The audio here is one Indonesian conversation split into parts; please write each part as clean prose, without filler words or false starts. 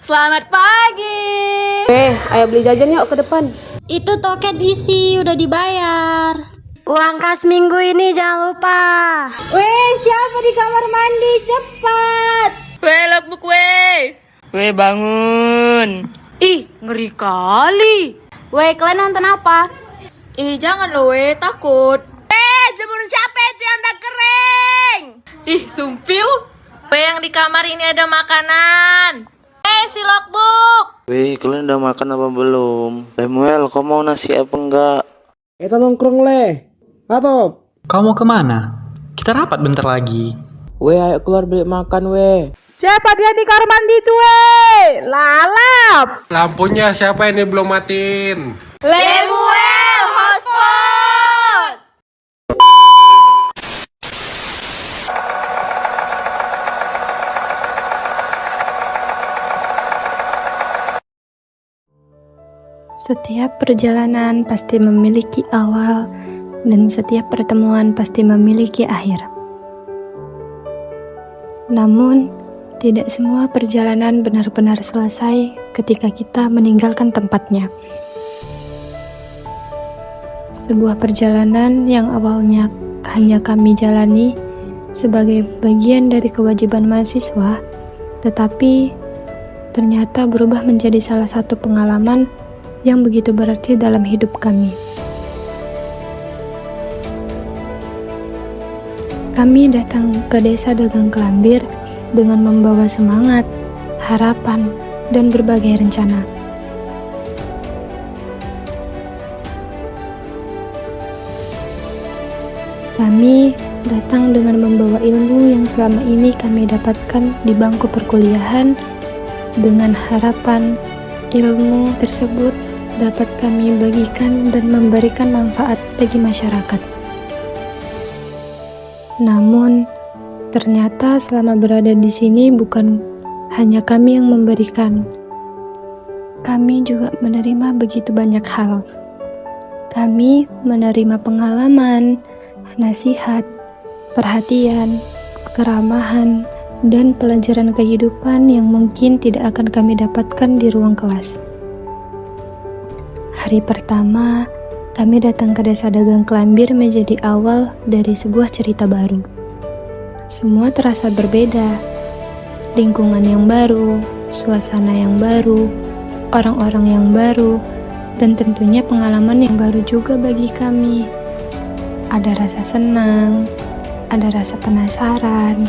Selamat pagi. Ayo beli jajan yuk ke depan. Itu toket isi udah dibayar. Uang kas minggu ini jangan lupa. Weh, siapa di kamar mandi? Cepat. Weh, lokbuk weh. Weh, bangun. Ih, ngeri kali. Weh, kalian nonton apa? Ih, jangan lo weh, takut. Jemuran siapa itu yang tak kering? Ih, sumpil. Weh, yang di kamar ini ada makanan. Si lokbuk. Wih, kalian udah makan apa belum? Lemuel, kau mau nasi apa enggak? Kita nongkrong le. Atop. Kamu kemana? Kita rapat bentar lagi. Weh, ayo keluar beli makan weh. Cepat ya di kamar mandi tuh, weh. Lalap. Lampunya siapa ini belum matiin? Lemuel, hotspot. Setiap perjalanan pasti memiliki awal, dan setiap pertemuan pasti memiliki akhir. Namun, tidak semua perjalanan benar-benar selesai ketika kita meninggalkan tempatnya. Sebuah perjalanan yang awalnya hanya kami jalani sebagai bagian dari kewajiban mahasiswa, tetapi ternyata berubah menjadi salah satu pengalaman yang begitu berarti dalam hidup kami. Kami datang ke desa Dagang Kelambir dengan membawa semangat, harapan, dan berbagai rencana. Kami datang dengan membawa ilmu yang selama ini kami dapatkan di bangku perkuliahan, dengan harapan ilmu tersebut dapat kami bagikan dan memberikan manfaat bagi masyarakat. Namun, ternyata selama berada di sini bukan hanya kami yang memberikan. Kami juga menerima begitu banyak hal. Kami menerima pengalaman, nasihat, perhatian, keramahan, dan pelajaran kehidupan yang mungkin tidak akan kami dapatkan di ruang kelas. Hari pertama, kami datang ke desa Dagang Kelambir menjadi awal dari sebuah cerita baru. Semua terasa berbeda. Lingkungan yang baru, suasana yang baru, orang-orang yang baru, dan tentunya pengalaman yang baru juga bagi kami. Ada rasa senang, ada rasa penasaran,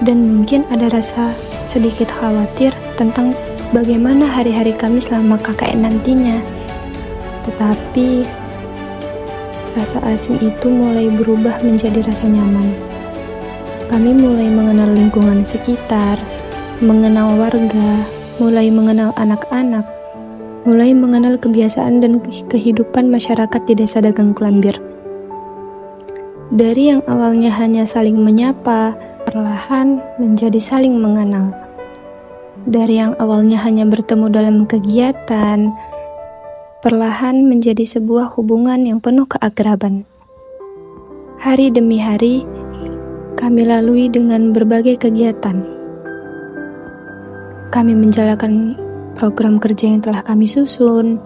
dan mungkin ada rasa sedikit khawatir tentang bagaimana hari-hari kami selama KKN nantinya. Tetapi rasa asing itu mulai berubah menjadi rasa nyaman. Kami mulai mengenal lingkungan sekitar, mengenal warga, mulai mengenal anak-anak, mulai mengenal kebiasaan dan kehidupan masyarakat di desa Dagang Kelambir. Dari yang awalnya hanya saling menyapa, perlahan menjadi saling mengenal. Dari yang awalnya hanya bertemu dalam kegiatan, perlahan menjadi sebuah hubungan yang penuh keakraban. Hari demi hari, kami lalui dengan berbagai kegiatan. Kami menjalankan program kerja yang telah kami susun,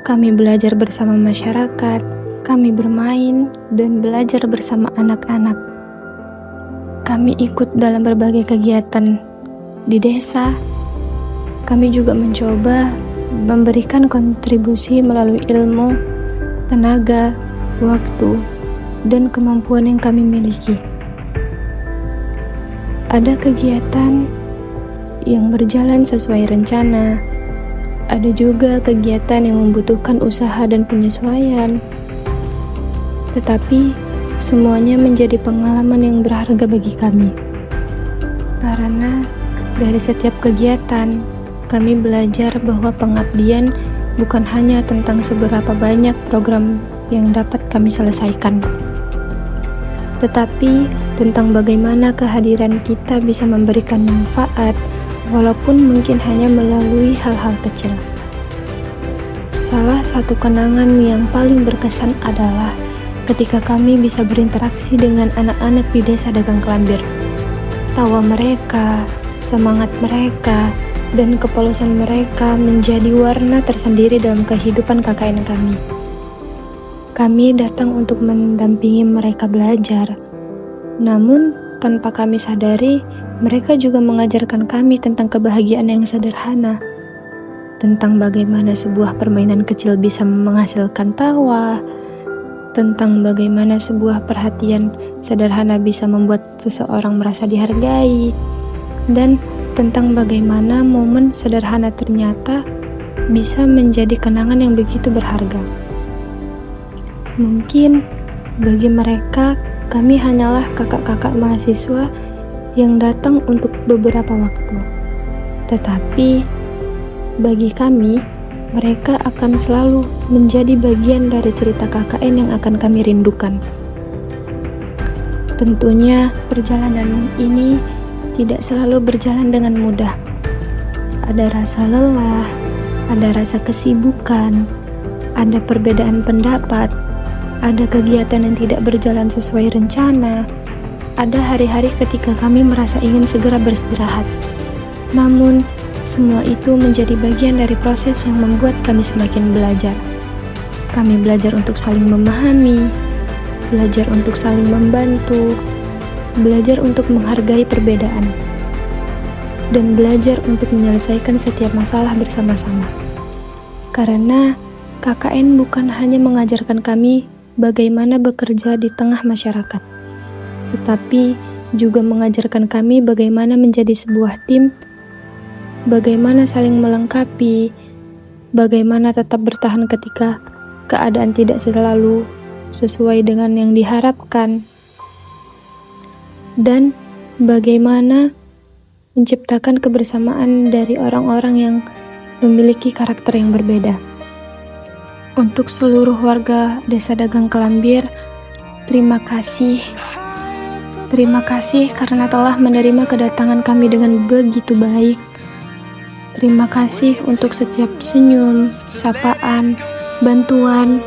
kami belajar bersama masyarakat, kami bermain dan belajar bersama anak-anak. Kami ikut dalam berbagai kegiatan di desa. Kami juga mencoba memberikan kontribusi melalui ilmu, tenaga, waktu, dan kemampuan yang kami miliki. Ada kegiatan yang berjalan sesuai rencana, ada juga kegiatan yang membutuhkan usaha dan penyesuaian. Tetapi semuanya menjadi pengalaman yang berharga bagi kami. Karena dari setiap kegiatan, kami belajar bahwa pengabdian bukan hanya tentang seberapa banyak program yang dapat kami selesaikan, tetapi tentang bagaimana kehadiran kita bisa memberikan manfaat, walaupun mungkin hanya melalui hal-hal kecil. Salah satu kenangan yang paling berkesan adalah ketika kami bisa berinteraksi dengan anak-anak di desa Dagang Kelambir. Tawa mereka, semangat mereka, dan kepolosan mereka menjadi warna tersendiri dalam kehidupan KKN kami. Kami datang untuk mendampingi mereka belajar, namun tanpa kami sadari, mereka juga mengajarkan kami tentang kebahagiaan yang sederhana, tentang bagaimana sebuah permainan kecil bisa menghasilkan tawa, tentang bagaimana sebuah perhatian sederhana bisa membuat seseorang merasa dihargai, dan tentang bagaimana momen sederhana ternyata bisa menjadi kenangan yang begitu berharga. Mungkin bagi mereka, kami hanyalah kakak-kakak mahasiswa yang datang untuk beberapa waktu. Tetapi bagi kami, mereka akan selalu menjadi bagian dari cerita KKN yang akan kami rindukan. Tentunya perjalanan ini tidak selalu berjalan dengan mudah. Ada rasa lelah, ada rasa kesibukan, ada perbedaan pendapat, ada kegiatan yang tidak berjalan sesuai rencana, ada hari-hari ketika kami merasa ingin segera beristirahat. Namun, semua itu menjadi bagian dari proses yang membuat kami semakin belajar. Kami belajar untuk saling memahami, belajar untuk saling membantu, belajar untuk menghargai perbedaan, dan belajar untuk menyelesaikan setiap masalah bersama-sama. Karena KKN bukan hanya mengajarkan kami bagaimana bekerja di tengah masyarakat, tetapi juga mengajarkan kami bagaimana menjadi sebuah tim, bagaimana saling melengkapi, bagaimana tetap bertahan ketika keadaan tidak selalu sesuai dengan yang diharapkan, dan bagaimana menciptakan kebersamaan dari orang-orang yang memiliki karakter yang berbeda. Untuk seluruh warga Desa Dagang Kelambir, terima kasih. Terima kasih karena telah menerima kedatangan kami dengan begitu baik. Terima kasih untuk setiap senyum, sapaan, bantuan,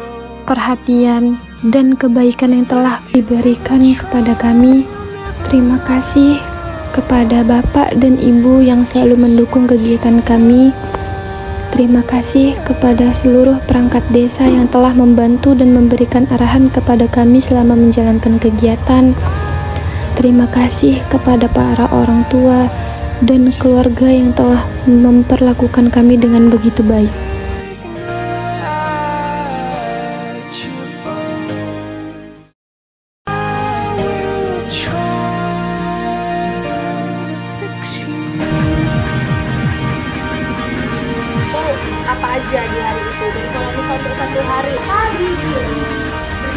perhatian, dan kebaikan yang telah diberikan kepada kami. Terima kasih kepada Bapak dan Ibu yang selalu mendukung kegiatan kami. Terima kasih kepada seluruh perangkat desa yang telah membantu dan memberikan arahan kepada kami selama menjalankan kegiatan. Terima kasih kepada para orang tua dan keluarga yang telah memperlakukan kami dengan begitu baik. Apa aja di hari itu, dan kalau misal untuk satu hari gitu,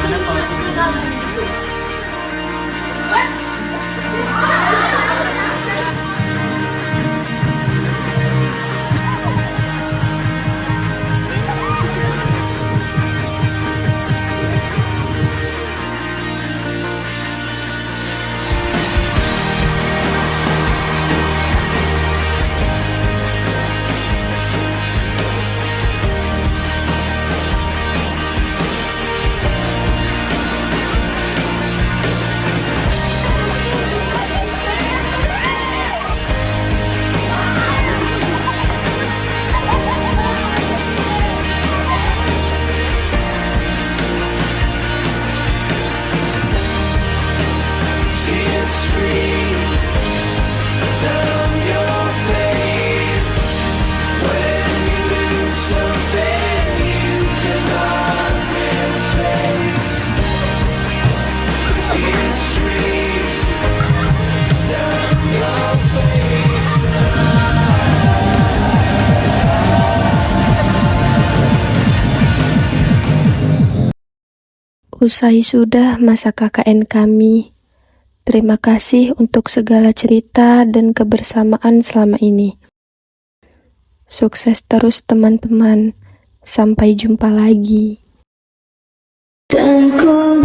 berarti kalau itu gabung gitu. Usai sudah masa KKN kami, terima kasih untuk segala cerita dan kebersamaan selama ini. Sukses terus teman-teman, sampai jumpa lagi. Dan ku